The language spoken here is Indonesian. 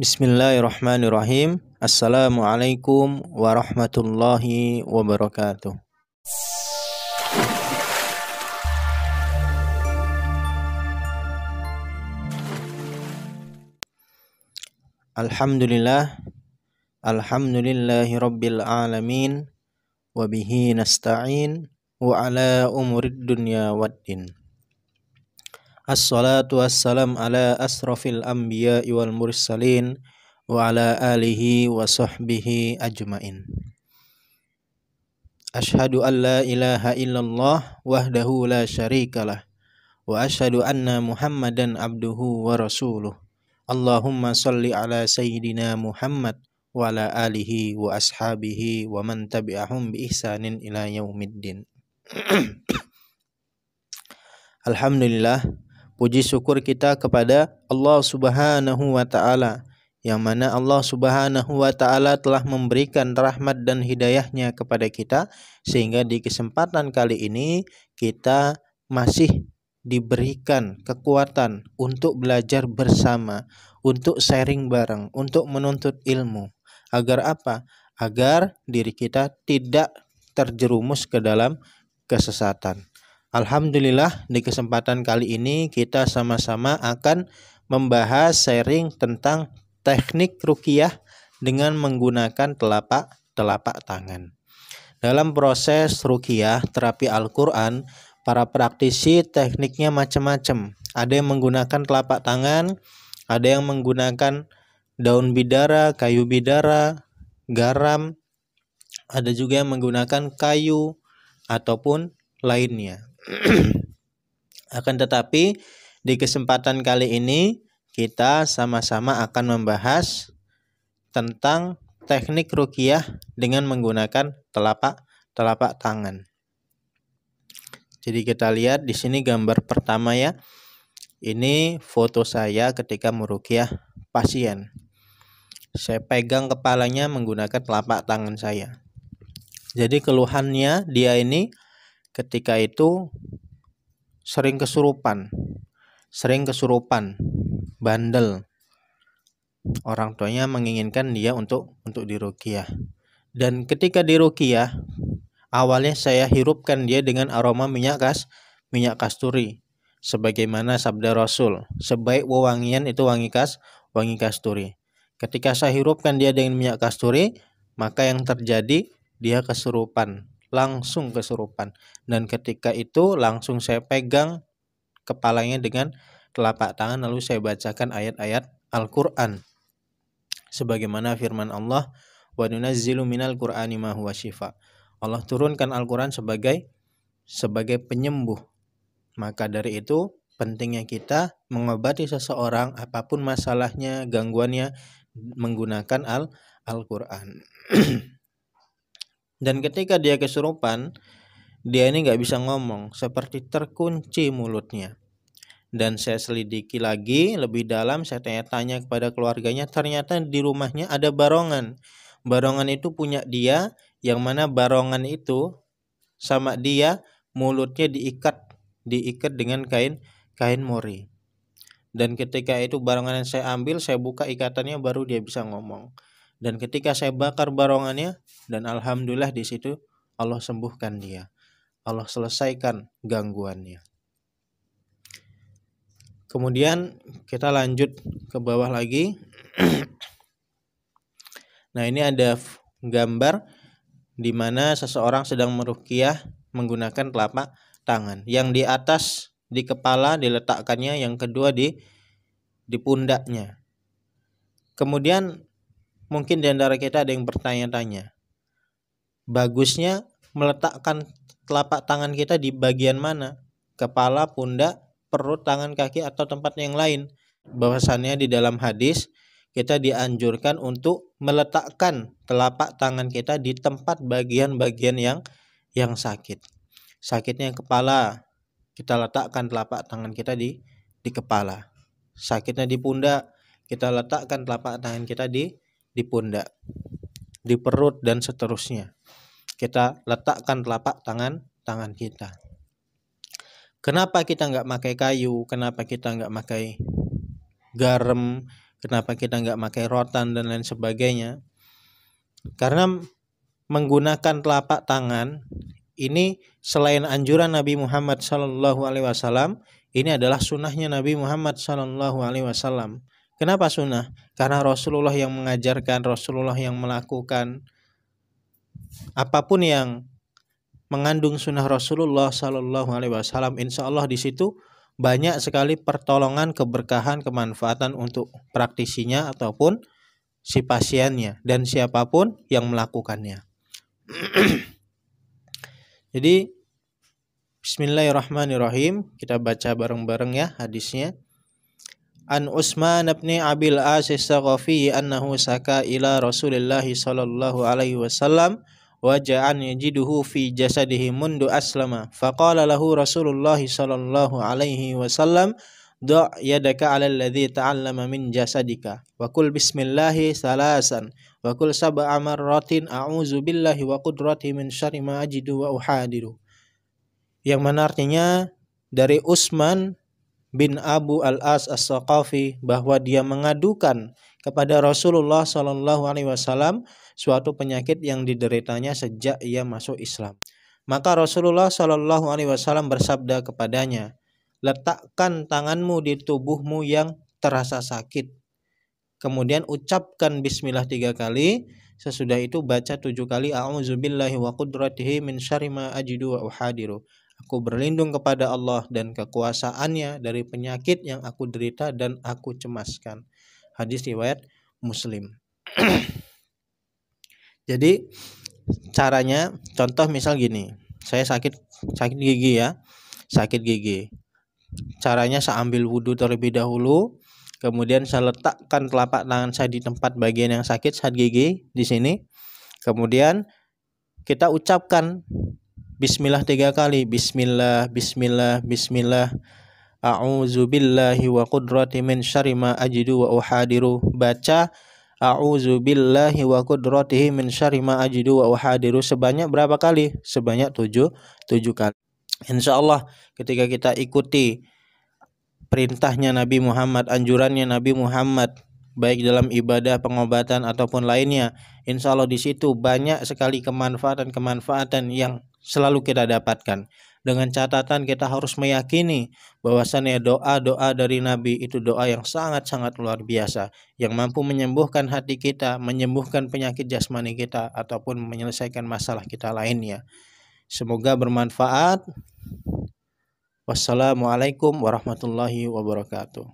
Bismillahirrahmanirrahim. Assalamualaikum warahmatullahi wabarakatuh. Alhamdulillah. Alhamdulillahi rabbil alamin. Wabihi nasta'in. Wa ala umurid dunya waddin. Assalatu wassalam ala asrafil anbiya'i wal mursalin wa ala alihi wa sahbihi ajmain. Ashhadu an la ilaha illallah wahdahu la syarikalah wa ashhadu anna Muhammadan abduhu wa rasuluh. Allahumma salli ala sayyidina Muhammad wa ala alihi wa ashabihi wa man tabi'ahum bi ihsanin ila yaumiddin. Alhamdulillah, puji syukur kita kepada Allah Subhanahu wa taala, yang mana Allah Subhanahu wa taala telah memberikan rahmat dan hidayahnya kepada kita, sehingga di kesempatan kali ini kita masih diberikan kekuatan untuk belajar bersama, untuk sharing bareng, untuk menuntut ilmu. Agar apa? Agar diri kita tidak terjerumus ke dalam kesesatan. Alhamdulillah, di kesempatan kali ini kita sama-sama akan membahas sharing tentang teknik ruqyah dengan menggunakan telapak tangan. Dalam proses ruqyah terapi Al-Quran, para praktisi tekniknya macam-macam. Ada yang menggunakan telapak tangan, ada yang menggunakan daun bidara, kayu bidara, garam, ada juga yang menggunakan kayu ataupun lainnya. Akan tetapi di kesempatan kali ini kita sama-sama akan membahas tentang teknik ruqyah dengan menggunakan telapak tangan. Jadi kita lihat di sini gambar pertama ya. Ini foto saya ketika meruqyah pasien. Saya pegang kepalanya menggunakan telapak tangan saya. Jadi keluhannya dia ini ketika itu sering kesurupan, bandel. Orang tuanya menginginkan dia untuk diruqyah. Dan ketika diruqyah, awalnya saya hirupkan dia dengan aroma minyak kasturi. Sebagaimana sabda Rasul, sebaik wewangian itu wangi kasturi. Ketika saya hirupkan dia dengan minyak kasturi, maka yang terjadi dia kesurupan. Langsung kesurupan, dan ketika itu langsung saya pegang kepalanya dengan telapak tangan, lalu saya bacakan ayat-ayat Al-Quran sebagaimana firman Allah, wa nunazzilu minal qur'ani ma huwa syifa. Allah turunkan Al-Quran sebagai penyembuh. Maka dari itu pentingnya kita mengobati seseorang apapun masalahnya, gangguannya, menggunakan Al-Quran. Dan ketika dia kesurupan, dia ini nggak bisa ngomong, seperti terkunci mulutnya. Dan saya selidiki lagi lebih dalam, saya tanya-tanya kepada keluarganya, ternyata di rumahnya ada barongan. Barongan itu punya dia, yang mana barongan itu sama dia mulutnya diikat dengan kain mori. Dan ketika itu barongan yang saya ambil, saya buka ikatannya, baru dia bisa ngomong. Dan ketika saya bakar barongannya, dan alhamdulillah di situ Allah sembuhkan dia. Allah selesaikan gangguannya. Kemudian kita lanjut ke bawah lagi. Nah, ini ada gambar di mana seseorang sedang meruqyah menggunakan telapak tangan. Yang di atas di kepala diletakkannya, yang kedua di pundaknya. Kemudian mungkin di antara kita ada yang bertanya-tanya, bagusnya meletakkan telapak tangan kita di bagian mana? Kepala, pundak, perut, tangan, kaki, atau tempat yang lain? Bahwasannya di dalam hadis kita dianjurkan untuk meletakkan telapak tangan kita di tempat bagian-bagian yang sakit. Sakitnya kepala, kita letakkan telapak tangan kita di kepala. Sakitnya di pundak, kita letakkan telapak tangan kita di pundak, di perut, dan seterusnya. Kita letakkan telapak tangan kita. Kenapa kita nggak pakai kayu? Kenapa kita nggak pakai garam? Kenapa kita nggak pakai rotan dan lain sebagainya? Karena menggunakan telapak tangan ini selain anjuran Nabi Muhammad SAW, ini adalah sunnahnya Nabi Muhammad SAW. Kenapa sunnah? Karena Rasulullah yang mengajarkan, Rasulullah yang melakukan. Apapun yang mengandung sunnah Rasulullah SAW, insya Allah di situ banyak sekali pertolongan, keberkahan, kemanfaatan untuk praktisinya ataupun si pasiennya dan siapapun yang melakukannya. Jadi bismillahirrahmanirrahim, kita baca bareng-bareng ya hadisnya. An Utsman bin Abil As As-Saqafi annahu saka ila Rasulillah sallallahu alaihi wasallam waja'an yajiduhu fi jasadihi mundu aslama faqala lahu Rasulullah sallallahu alaihi wasallam da' yadaka 'ala alladhi ta'allama min jasadika wa qul bismillahi salasan wa qul sab'a marratin a'udzu billahi wa qudrati min syarri ma ajidu wa uhadiru. Yang mana artinya dari Utsman bin Abu al-As As-Saqafi bahwa dia mengadukan kepada Rasulullah SAW suatu penyakit yang dideritanya sejak ia masuk Islam. Maka Rasulullah SAW bersabda kepadanya, letakkan tanganmu di tubuhmu yang terasa sakit. Kemudian ucapkan bismillah 3 kali. Sesudah itu baca 7 kali a'udzubillahi wa qudratihi min syarri ma ajidu wa uhadiru. Aku berlindung kepada Allah dan kekuasaannya dari penyakit yang aku derita dan aku cemaskan. Hadis riwayat Muslim. Jadi caranya, contoh misal gini, saya sakit gigi ya, sakit gigi. Caranya saya ambil wudhu terlebih dahulu, kemudian saya letakkan telapak tangan saya di tempat bagian yang sakit saat gigi di sini. Kemudian kita ucapkan bismillah 3 kali. Bismillah, bismillah, bismillah. A'udzubillahi wa qudrati min syarri ma ajidu wa uhadiru. Baca a'udzubillahi wa qudratihi min syarri ma ajidu wa uhadiru sebanyak berapa kali? Sebanyak 7 kali. Insyaallah ketika kita ikuti perintahnya Nabi Muhammad, anjurannya Nabi Muhammad, baik dalam ibadah, pengobatan ataupun lainnya, insya Allah di situ banyak sekali kemanfaatan yang selalu kita dapatkan. Dengan catatan kita harus meyakini bahwasannya doa-doa dari Nabi itu doa yang sangat-sangat luar biasa, yang mampu menyembuhkan hati kita, menyembuhkan penyakit jasmani kita ataupun menyelesaikan masalah kita lainnya. Semoga bermanfaat. Wassalamualaikum warahmatullahi wabarakatuh.